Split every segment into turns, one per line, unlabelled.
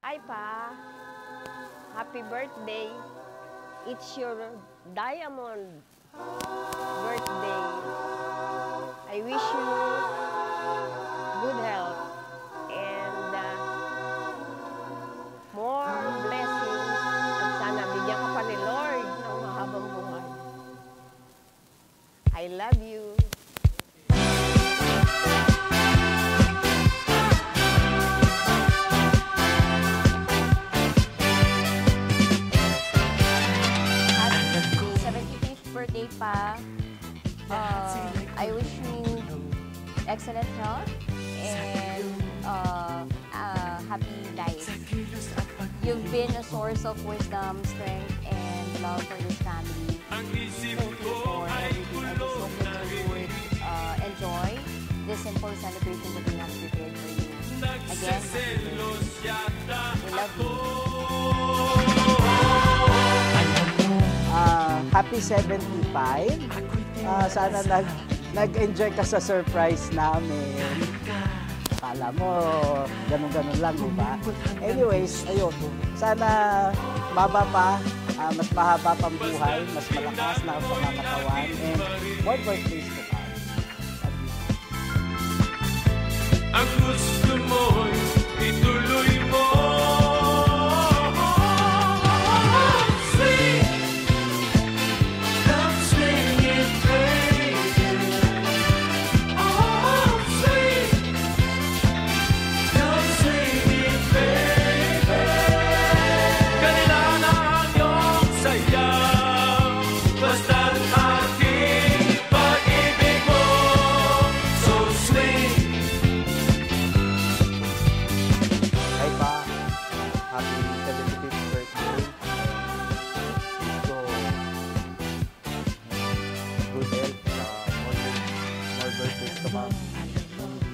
Hi, Pa. Happy birthday. It's your diamond birthday. I wish you good health and more blessings. At sana bigyan ka pa ni Lord ng mahabang buhay. I love you.
Birthday pa. I wish you excellent health and happy life. You've been a source of wisdom, strength, and love for this family. Thank you for everything. I just hope that you would enjoy this simple celebration that we have prepared for you. Again, we love you.
Happy 75. Sana nag-enjoy ka sa surprise namin. Akala mo, ganun-ganun lang, di ba? Anyways, ayun. Sana baba pa, mas mahaba pang buhay, mas malakas na ang pangangakawan, and more birthdays to come.
Ang gusto mo'y ituloy mo.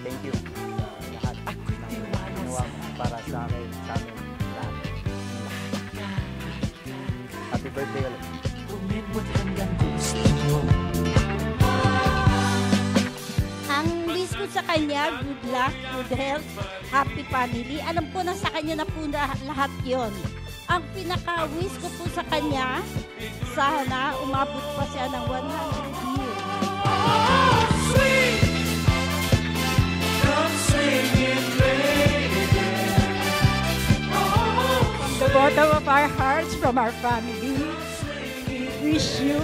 Thank you lahat ng ginawa para sa amin lahat. Happy birthday ulit.
Ang wish ko sa kanya, good luck, good health, happy family. Alam ko na sa kanya na po lahat yon. Ang pinaka-wish ko po sa kanya, sana umabot pa siya ng 100 years. From the bottom of our hearts, from our family, we wish you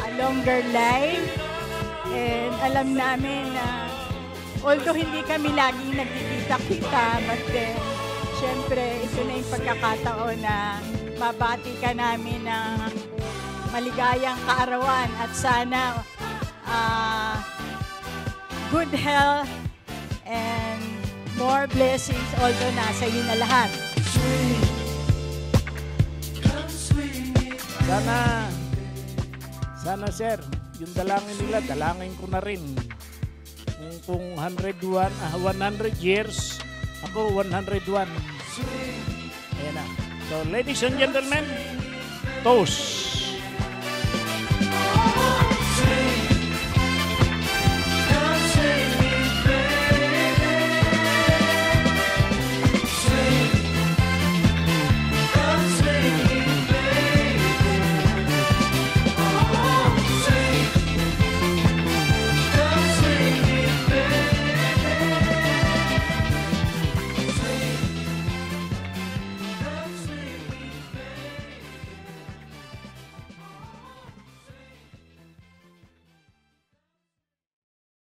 a longer life. And alam namin na although hindi kami laging nagkikita-kita, but then, syempre, ito na yung pagkakataon na mabati ka namin ng maligayang kaarawan at sana good health and more blessings, although nasa iyo na lahat.
Sana sir, yung dalangin nila, dalangin ko na rin. Kung 100 years, ako 101. Ayan na. So ladies and gentlemen, toast.